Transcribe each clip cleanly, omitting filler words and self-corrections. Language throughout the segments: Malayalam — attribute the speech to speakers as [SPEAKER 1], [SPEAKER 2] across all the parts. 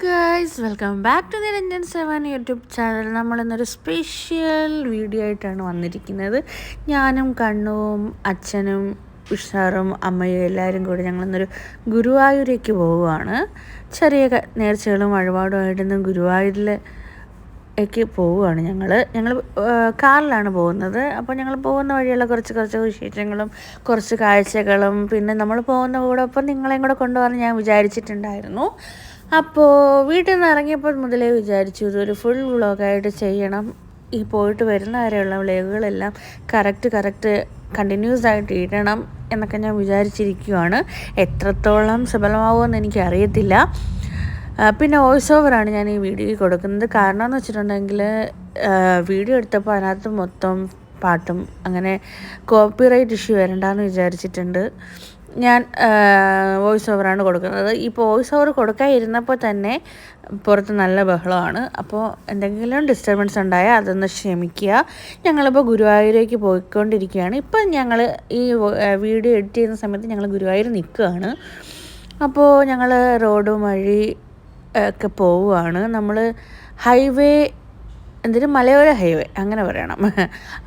[SPEAKER 1] Guys, welcome back to Niranjan seven YouTube channel. നമ്മളിന്നൊരു സ്പെഷ്യൽ വീഡിയോ ആയിട്ടാണ് വന്നിരിക്കുന്നത്. ഞാനും കണ്ണുവും അച്ഛനും ഉഷാറും അമ്മയും എല്ലാവരും കൂടി ഞങ്ങളിന്നൊരു ഗുരുവായൂരേക്ക് പോവുകയാണ്. ചെറിയ നേർച്ചകളും വഴിപാടുമായിട്ടൊന്നും ഗുരുവായൂരിലേക്ക് പോവുകയാണ്. ഞങ്ങൾ കാറിലാണ് പോകുന്നത്. അപ്പോൾ ഞങ്ങൾ പോകുന്ന വഴിയുള്ള കുറച്ച് വിശേഷങ്ങളും കുറച്ച് കാഴ്ചകളും പിന്നെ നമ്മൾ പോകുന്ന കൂടെ ഒപ്പം നിങ്ങളെയും കൂടെ കൊണ്ടുപോകാൻ ഞാൻ വിചാരിച്ചിട്ടുണ്ടായിരുന്നു. അപ്പോൾ വീട്ടിൽ നിന്ന് ഇറങ്ങിയപ്പോൾ മുതലേ വിചാരിച്ചു ഇതൊരു ഫുൾ വ്ളോഗായിട്ട് ചെയ്യണം. ഈ പോയിട്ട് വരുന്ന വരെയുള്ള വ്ളോഗുകളെല്ലാം കറക്റ്റ് കണ്ടിന്യൂസ് ആയിട്ട് ഇടണം എന്നൊക്കെ ഞാൻ വിചാരിച്ചിരിക്കുകയാണ്. എത്രത്തോളം സഫലമാവുമെന്ന് എനിക്കറിയത്തില്ല. പിന്നെ വോയിസ് ഓവറാണ് ഞാൻ ഈ വീഡിയോയിൽ കൊടുക്കുന്നത്. കാരണം എന്ന് വെച്ചിട്ടുണ്ടെങ്കിൽ വീഡിയോ എടുത്തപ്പോൾ അതിനകത്ത് മൊത്തം പാട്ടും അങ്ങനെ കോപ്പിറൈറ്റ് ഇഷ്യൂ വരണ്ടെന്ന് വിചാരിച്ചിട്ടുണ്ട്. ഞാൻ വോയിസ് ഓവറാണ് കൊടുക്കുന്നത്. ഇപ്പോൾ വോയിസ് ഓവർ കൊടുക്കാതിരുന്നപ്പോൾ തന്നെ പുറത്ത് നല്ല ബഹളമാണ്. അപ്പോൾ എന്തെങ്കിലും ഡിസ്റ്റർബൻസ് ഉണ്ടായാൽ അതൊന്ന് ക്ഷമിക്കുക. ഞങ്ങളിപ്പോൾ ഗുരുവായൂരേക്ക് പോയിക്കൊണ്ടിരിക്കുകയാണ്. ഇപ്പം ഞങ്ങൾ ഈ വീഡിയോ എഡിറ്റ് ചെയ്യുന്ന സമയത്ത് ഞങ്ങൾ ഗുരുവായൂർ നിൽക്കുകയാണ്. അപ്പോൾ ഞങ്ങൾ റോഡും വഴി ഒക്കെ പോവുകയാണ്. നമ്മൾ ഹൈവേ മലയോര ഹൈവേ അങ്ങനെ പറയണം.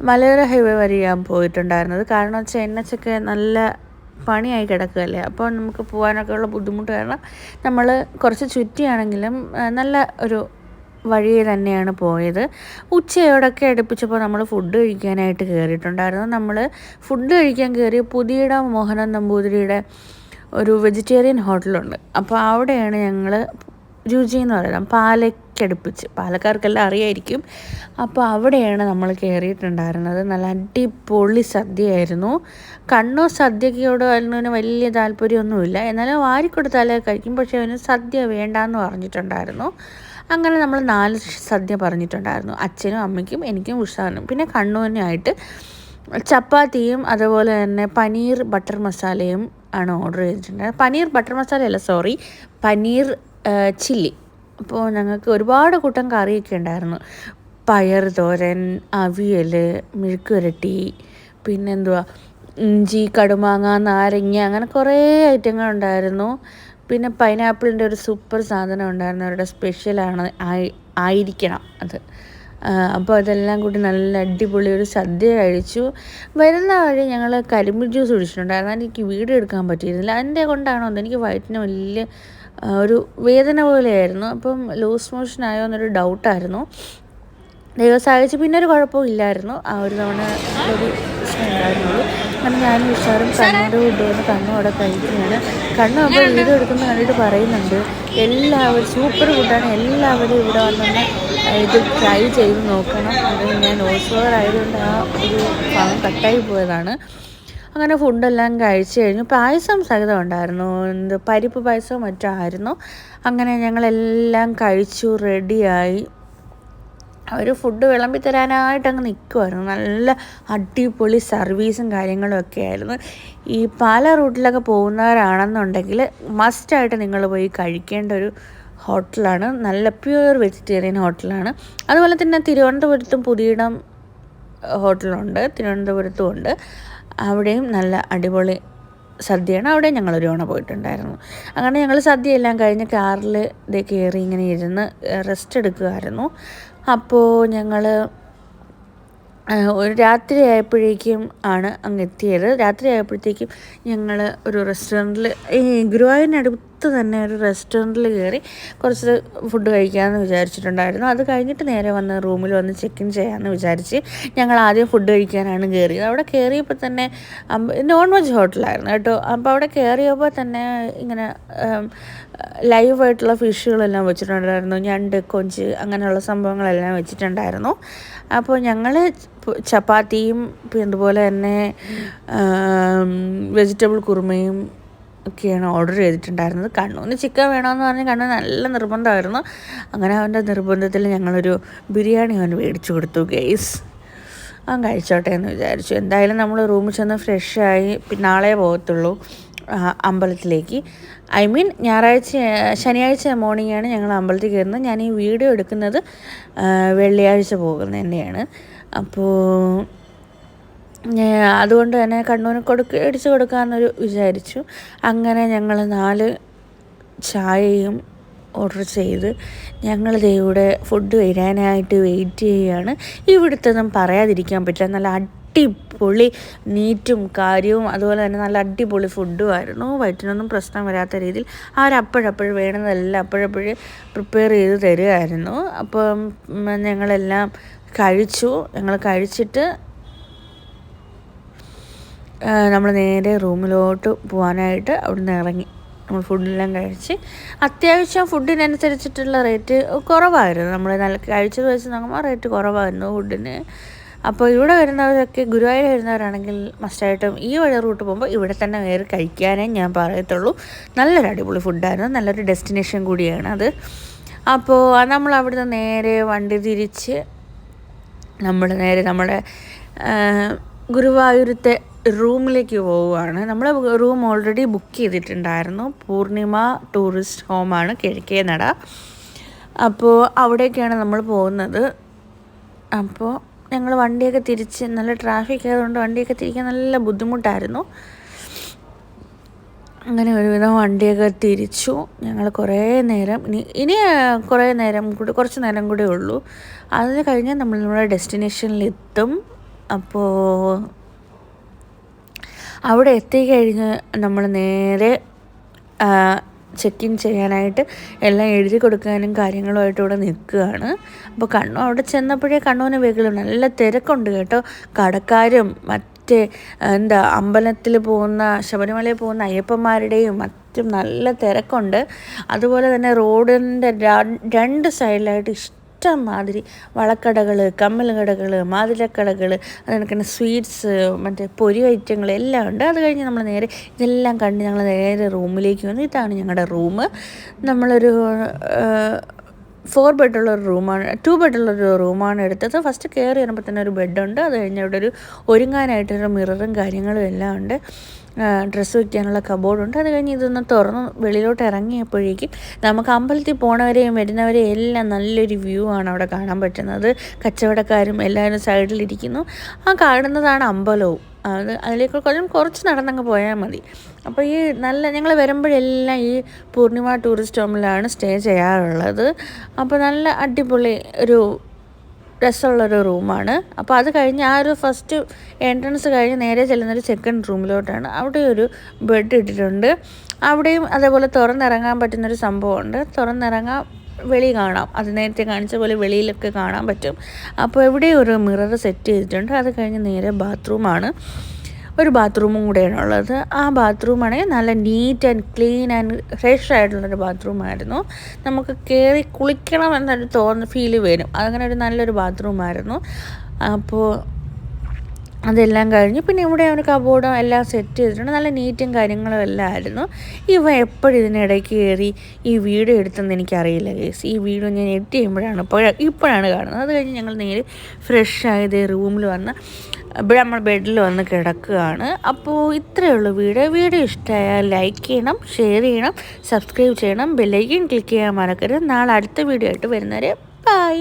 [SPEAKER 1] മലയോര ഹൈവേ വരെ ഞാൻ പോയിട്ടുണ്ടായിരുന്നത്. കാരണം വെച്ചാൽ NH ഒക്കെ നല്ല പണിയായി കിടക്കുകയല്ലേ. അപ്പോൾ നമുക്ക് പോകാനൊക്കെ ഉള്ള ബുദ്ധിമുട്ട് കാരണം നമ്മൾ കുറച്ച് ചുറ്റിയാണെങ്കിലും നല്ല ഒരു വഴി തന്നെയാണ് പോയത്. ഉച്ചയോടൊക്കെ അടുപ്പിച്ചപ്പോൾ നമ്മൾ ഫുഡ് കഴിക്കാനായിട്ട് കയറിയിട്ടുണ്ടായിരുന്നു. നമ്മൾ ഫുഡ് കഴിക്കാൻ കയറിയ പുതിയിടം മോഹനൻ നമ്പൂതിരിയുടെ ഒരു വെജിറ്റേറിയൻ ഹോട്ടലുണ്ട്. അപ്പോൾ അവിടെയാണ് ഞങ്ങൾ രുചി എന്ന് പറയുന്നത്. പാലക്കടുപ്പിച്ച് പാലക്കാർക്കെല്ലാം അറിയായിരിക്കും. അപ്പോൾ അവിടെയാണ് നമ്മൾ കയറിയിട്ടുണ്ടായിരുന്നത്. നല്ല അടിപൊളി സദ്യയായിരുന്നു. കണ്ണൂർ സദ്യയോട് അതിന് വലിയ താല്പര്യമൊന്നുമില്ല, എന്നാലും വാരിക്കൊടുത്താലേ കഴിക്കും. പക്ഷേ അവന് സദ്യ വേണ്ടാന്ന് പറഞ്ഞിട്ടുണ്ടായിരുന്നു. അങ്ങനെ നമ്മൾ 4 സദ്യ പറഞ്ഞിട്ടുണ്ടായിരുന്നു. അച്ഛനും അമ്മയ്ക്കും എനിക്കും ഉഷാനും പിന്നെ കണ്ണൂരിനായിട്ട് ചപ്പാത്തിയും അതുപോലെ തന്നെ പനീർ ബട്ടർ മസാലയും ആണ് ഓർഡർ ചെയ്തിട്ടുണ്ടായിരുന്നത്. പനീർ ബട്ടർ മസാല അല്ല, സോറി, പനീർ ചില്ലി. അപ്പോൾ ഞങ്ങൾക്ക് ഒരുപാട് കൂട്ടം കറിയൊക്കെ ഉണ്ടായിരുന്നു. പയർ തോരൻ, അവിയൽ, മെഴുക്കുവരട്ടി, പിന്നെന്തുവാ ഇഞ്ചി, കടുമാങ്ങ, നാരങ്ങ, അങ്ങനെ കുറേ ഐറ്റങ്ങളുണ്ടായിരുന്നു. പിന്നെ പൈനാപ്പിളിൻ്റെ ഒരു സൂപ്പർ സാധനം ഉണ്ടായിരുന്നു. അവരുടെ സ്പെഷ്യലാണ് ആയിരിക്കണം അത്. അപ്പോൾ അതെല്ലാം കൂടി നല്ല അടിപൊളി ഒരു സദ്യ കഴിച്ചു. വരുന്ന വഴി ഞങ്ങൾ കരിമ്പ് ജ്യൂസ് കുടിച്ചിട്ടുണ്ടായിരുന്നു. എനിക്ക് വീഡിയോ എടുക്കാൻ പറ്റിയിരുന്നില്ല. അതിൻ്റെ കൊണ്ടാണോ എന്ന് എനിക്ക് വയറ്റിന് വലിയ ഒരു വേദന പോലെയായിരുന്നു. അപ്പം ലൂസ് മോഷൻ ആയോ എന്നൊരു ഡൗട്ടായിരുന്നു. ദൈവം സഹായിച്ച് പിന്നെ ഒരു കുഴപ്പവും ഇല്ലായിരുന്നു. ആ ഒരു തവണ ഒരു പ്രശ്നം ഉണ്ടായിരുന്നുള്ളൂ. അങ്ങനെ ഞാനും ഉഷാറും കണ്ണോട് കൊണ്ടുവന്ന് കണ്ണും അവിടെ കഴിക്കുകയാണ്. കണ്ണും അപ്പോൾ വീഡിയോ എടുക്കുന്നത് കണ്ടിട്ട് പറയുന്നുണ്ട് എല്ലാവരും സൂപ്പർ ഫുഡാണ്, എല്ലാവരും ഇവിടെ വന്നൊന്ന് ഇത് ട്രൈ ചെയ്ത് നോക്കണം. അത് ഞാൻ വോയിസ് ഓവർ ആയതുകൊണ്ട് ആ ഒരു ഭാഗം കട്ടായി പോയതാണ്. അങ്ങനെ ഫുഡെല്ലാം കഴിച്ച് കഴിഞ്ഞു. പായസം സഹിതം ഉണ്ടായിരുന്നു, പരിപ്പ് പായസവും മറ്റും ആയിരുന്നു. അങ്ങനെ ഞങ്ങളെല്ലാം കഴിച്ചു, റെഡിയായി. അവർ ഫുഡ് വിളമ്പി തരാനായിട്ട് അങ്ങ് നിൽക്കുമായിരുന്നു. നല്ല അടിപൊളി സർവീസും കാര്യങ്ങളും ഒക്കെ ആയിരുന്നു. ഈ പാല റൂട്ടിലൊക്കെ പോകുന്നവരാണെന്നുണ്ടെങ്കിൽ മസ്റ്റായിട്ട് നിങ്ങൾ പോയി കഴിക്കേണ്ട ഒരു ഹോട്ടലാണ്. നല്ല പ്യുവർ വെജിറ്റേറിയൻ ഹോട്ടലാണ്. അതുപോലെ തന്നെ തിരുവനന്തപുരത്തും പുതിയിടം ഹോട്ടലുണ്ട്, തിരുവനന്തപുരത്തും ഉണ്ട്. അവിടെയും നല്ല അടിപൊളി സദ്യയാണ്. അവിടെ ഞങ്ങളൊരു തവണ പോയിട്ടുണ്ടായിരുന്നു. അങ്ങനെ ഞങ്ങൾ സദ്യയെല്ലാം കഴിഞ്ഞ് കാറിൽ കയറി ഇങ്ങനെ ഇരുന്ന് റെസ്റ്റ് എടുക്കുമായിരുന്നു. അപ്പോൾ ഞങ്ങൾ ഒരു രാത്രി ആയപ്പോഴേക്കും ആണ് അങ്ങ് എത്തിയത്. രാത്രി ആയപ്പോഴത്തേക്കും ഞങ്ങൾ ഒരു റെസ്റ്റോറൻറ്റിൽ, ഈ ഗുരുവായൂരിനടുത്ത് തന്നെ ഒരു റെസ്റ്റോറൻറ്റിൽ കയറി കുറച്ച് ഫുഡ് കഴിക്കാമെന്ന് വിചാരിച്ചിട്ടുണ്ടായിരുന്നു. അത് കഴിഞ്ഞിട്ട് നേരെ വന്ന് റൂമിൽ വന്ന് ചെക്ക് ഇൻ ചെയ്യാമെന്ന് വിചാരിച്ച് ഞങ്ങൾ ആദ്യം ഫുഡ് കഴിക്കാനാണ് കയറിയത്. അവിടെ കയറിയപ്പോൾ തന്നെ നോൺ വെജ് ഹോട്ടലായിരുന്നു കേട്ടോ. അപ്പോൾ അവിടെ കയറിയപ്പോൾ തന്നെ ഇങ്ങനെ ലൈവായിട്ടുള്ള ഫിഷുകളെല്ലാം വെച്ചിട്ടുണ്ടായിരുന്നു. ഞണ്ട്, കൊഞ്ച്, അങ്ങനെയുള്ള സംഭവങ്ങളെല്ലാം വെച്ചിട്ടുണ്ടായിരുന്നു. അപ്പോൾ ഞങ്ങൾ ചപ്പാത്തിയും പിന്നെ അതുപോലെ തന്നെ വെജിറ്റബിൾ കുറുമയും ഒക്കെയാണ് ഓർഡർ ചെയ്തിട്ടുണ്ടായിരുന്നത്. കണ്ണൂന് ചിക്കൻ വേണമെന്ന് പറഞ്ഞ് കണ്ണു നല്ല നിർബന്ധമായിരുന്നു. അങ്ങനെ അവൻ്റെ നിർബന്ധത്തിൽ ഞങ്ങളൊരു ബിരിയാണി അവന് മേടിച്ചു കൊടുത്തു. ഗെയ്സ്, അവൻ കഴിച്ചോട്ടെ എന്ന് വിചാരിച്ചു. എന്തായാലും നമ്മൾ റൂമിൽ ചെന്ന് ഫ്രഷായി നാളെ പോകത്തുള്ളൂ അമ്പലത്തിലേക്ക്. ശനിയാഴ്ച മോർണിംഗാണ് ഞങ്ങൾ അമ്പലത്തിൽ കയറുന്നത്. ഞാൻ ഈ വീഡിയോ എടുക്കുന്നത് വെള്ളിയാഴ്ച പോകുന്നത് തന്നെയാണ്. അപ്പോൾ അതുകൊണ്ട് തന്നെ കണ്ണൂന് അടിച്ചു കൊടുക്കാമെന്നൊരു വിചാരിച്ചു. അങ്ങനെ ഞങ്ങൾ 4 ചായയും ഓർഡർ ചെയ്ത് ഞങ്ങൾ ഇവിടെ ഫുഡ് വരാനായിട്ട് വെയിറ്റ് ചെയ്യുകയാണ്. ഇവിടുത്തെന്നും പറയാതിരിക്കാൻ പറ്റില്ല, നല്ല അടിപൊളി നീറ്റും കാര്യവും അതുപോലെ തന്നെ നല്ല അടിപൊളി ഫുഡുമായിരുന്നു. വയറ്റിനൊന്നും പ്രശ്നം വരാത്ത രീതിയിൽ അവരപ്പോഴപ്പോഴും വേണമെന്നതെല്ലാം അപ്പോഴപ്പോഴും പ്രിപ്പയർ ചെയ്ത് തരുമായിരുന്നു. അപ്പം ഞങ്ങളെല്ലാം കഴിച്ചു. ഞങ്ങൾ കഴിച്ചിട്ട് നമ്മൾ നേരെ റൂമിലോട്ട് പോകാനായിട്ട് അവിടെ നിന്ന് ഇറങ്ങി. നമ്മൾ ഫുഡെല്ലാം കഴിച്ച് അത്യാവശ്യം ഫുഡിനനുസരിച്ചിട്ടുള്ള റേറ്റ് കുറവായിരുന്നു. നമ്മൾ നല്ല കഴിച്ചത് വെച്ച് നോക്കുമ്പോൾ റേറ്റ് കുറവായിരുന്നു ഫുഡിന്. അപ്പോൾ ഇവിടെ വരുന്നവരൊക്കെ ഗുരുവായൂർ വരുന്നവരാണെങ്കിൽ മസ്റ്റായിട്ടും ഈ വഴി റൂട്ട് പോകുമ്പോൾ ഇവിടെ തന്നെ കയറി കഴിക്കാനേ ഞാൻ പറയത്തുള്ളൂ. നല്ലൊരു അടിപൊളി ഫുഡായിരുന്നു, നല്ലൊരു ഡെസ്റ്റിനേഷൻ കൂടിയാണ് അത്. അപ്പോൾ നമ്മൾ അവിടുന്ന് നേരെ വണ്ടി തിരിച്ച് നമ്മൾ നേരെ നമ്മുടെ ഗുരുവായൂരത്തെ റൂമിലേക്ക് പോവുകയാണ്. നമ്മൾ റൂം ഓൾറെഡി ബുക്ക് ചെയ്തിട്ടുണ്ടായിരുന്നു. പൂർണിമ ടൂറിസ്റ്റ് ഹോമാണ് കിഴക്കേനട. അപ്പോൾ അവിടേക്കാണ് നമ്മൾ പോകുന്നത്. അപ്പോൾ ഞങ്ങൾ വണ്ടിയൊക്കെ തിരിച്ച്, നല്ല ട്രാഫിക് ആയതുകൊണ്ട് വണ്ടിയൊക്കെ തിരിക്കാൻ നല്ല ബുദ്ധിമുട്ടായിരുന്നു. അങ്ങനെ ഒരുവിധം വണ്ടിയൊക്കെ തിരിച്ചു. ഞങ്ങൾ കുറേ നേരം ഇനി കുറച്ച് നേരം കൂടെ ഉള്ളൂ. അത് കഴിഞ്ഞാൽ നമ്മൾ നമ്മുടെ ഡെസ്റ്റിനേഷനിലെത്തും. അപ്പോൾ അവിടെ എത്തിക്കഴിഞ്ഞ് നമ്മൾ നേരെ ചെക്ക് ഇൻ ചെയ്യാനായിട്ട് എല്ലാം എഴുതി കൊടുക്കാനും കാര്യങ്ങളുമായിട്ട് ഇവിടെ നിൽക്കുകയാണ്. അപ്പോൾ കണ്ണു അവിടെ ചെന്നപ്പോഴേ കണ്ണുവിന് വെകിലും നല്ല തിരക്കുണ്ട് കേട്ടോ. കടക്കാരും അമ്പലത്തിൽ പോകുന്ന, ശബരിമലയിൽ പോകുന്ന അയ്യപ്പന്മാരുടെയും മറ്റും നല്ല തിരക്കുണ്ട്. അതുപോലെ തന്നെ റോഡിൻ്റെ രണ്ട് സൈഡിലായിട്ട് ഇഷ്ടംമാതിരി വളക്കടകൾ, കമ്മൽ കടകൾ, മാതിരക്കടകൾ, അതുകണക്ക് സ്വീറ്റ്സ്, മറ്റേ പൊരി ഐറ്റങ്ങൾ എല്ലാം ഉണ്ട്. അത് കഴിഞ്ഞ് നമ്മൾ നേരെ ഇതെല്ലാം കണ്ട് ഞങ്ങൾ നേരെ റൂമിലേക്ക് വന്നു. ഇതാണ് ഞങ്ങളുടെ റൂം. നമ്മളൊരു 4 ബെഡുള്ളൊരു റൂമാണ്, 2 ബെഡുള്ളൊരു റൂമാണ് എടുത്തത്. ഫസ്റ്റ് കയറി വരുമ്പോൾ തന്നെ ഒരു ബെഡുണ്ട്. അത് കഴിഞ്ഞ് അവിടെ ഒരു ഒരുങ്ങാനായിട്ടൊരു മിററും കാര്യങ്ങളും എല്ലാം ഉണ്ട്. ഡ്രസ്സ് വയ്ക്കാനുള്ള കബോർഡുണ്ട്. അത് കഴിഞ്ഞ് ഇതൊന്ന് തുറന്ന് വെളിയിലോട്ട് ഇറങ്ങിയപ്പോഴേക്കും നമുക്ക് അമ്പലത്തിൽ പോണവരെയും വരുന്നവരെയും എല്ലാം നല്ലൊരു വ്യൂ ആണ് അവിടെ കാണാൻ പറ്റുന്നത്. കച്ചവടക്കാരും എല്ലാവരും സൈഡിലിരിക്കുന്നു. ആ കാണുന്നതാണ് അമ്പലവും. അതിലേക്ക് കുറച്ച് നടന്നങ്ങ് പോയാൽ മതി. അപ്പോൾ ഈ ഞങ്ങൾ വരുമ്പോഴെല്ലാം ഈ പൂർണിമ ടൂറിസ്റ്റ് ഹോമിലാണ് സ്റ്റേ ചെയ്യാറുള്ളത്. അപ്പോൾ നല്ല അടിപൊളി ഒരു രസമുള്ളൊരു റൂമാണ്. അപ്പോൾ അത് കഴിഞ്ഞ് ആ ഒരു ഫസ്റ്റ് എൻട്രൻസ് കഴിഞ്ഞ് നേരെ ചെല്ലുന്നൊരു സെക്കൻഡ് റൂമിലോട്ടാണ്. അവിടെ ഒരു ബെഡ് ഇട്ടിട്ടുണ്ട്. അവിടെയും അതേപോലെ തുറന്നിറങ്ങാൻ പറ്റുന്നൊരു സംഭവമുണ്ട്. തുറന്നിറങ്ങാൻ വെളി കാണാം. അത് നേരത്തെ കാണിച്ച പോലെ വെളിയിലൊക്കെ കാണാൻ പറ്റും. അപ്പോൾ എവിടെയും ഒരു മിറർ സെറ്റ് ചെയ്തിട്ടുണ്ട്. അത് കഴിഞ്ഞ് നേരെ ബാത്റൂമാണ്. ഒരു ബാത്റൂമും കൂടെയാണ് ഉള്ളത്. ആ ബാത്റൂമാണെങ്കിൽ നല്ല neat and clean and fresh ആയിട്ടുള്ളൊരു ബാത്റൂമായിരുന്നു. നമുക്ക് കയറി കുളിക്കണം എന്നൊരു ഫീല് വരും. അങ്ങനെ ഒരു നല്ലൊരു ബാത്റൂമായിരുന്നു. അപ്പോൾ അതെല്ലാം കഴിഞ്ഞ് പിന്നെ ഇവിടെ ഒരു കബോർഡും എല്ലാം സെറ്റ് ചെയ്തിട്ടുണ്ട്. നല്ല നീറ്റും കാര്യങ്ങളും എല്ലാം ആയിരുന്നു. ഇവ എപ്പോഴും ഇതിനിടയ്ക്ക് കയറി ഈ വീഡിയോ എടുത്തെന്ന് എനിക്കറിയില്ല ഗൈസ്. ഈ വീഡിയോ ഞാൻ എഡിറ്റ് ചെയ്യുമ്പോഴാണ് ഇപ്പോഴാണ് കാണുന്നത്. അത് കഴിഞ്ഞ് ഞങ്ങൾ നേരെ ഫ്രഷ് ആയത് റൂമിൽ വന്ന് ഇവിടെ നമ്മൾ ബെഡിൽ വന്ന് കിടക്കുകയാണ്. അപ്പോൾ ഇത്രയേ ഉള്ളൂ വീഡിയോ ഇഷ്ടമായാൽ ലൈക്ക് ചെയ്യണം, ഷെയർ ചെയ്യണം, സബ്സ്ക്രൈബ് ചെയ്യണം, ബെല്ലൈക്കൻ ക്ലിക്ക് ചെയ്യാൻ മറക്കരുത്. നാളെ അടുത്ത വീഡിയോ ആയിട്ട് വരുന്നവരെ ബൈ.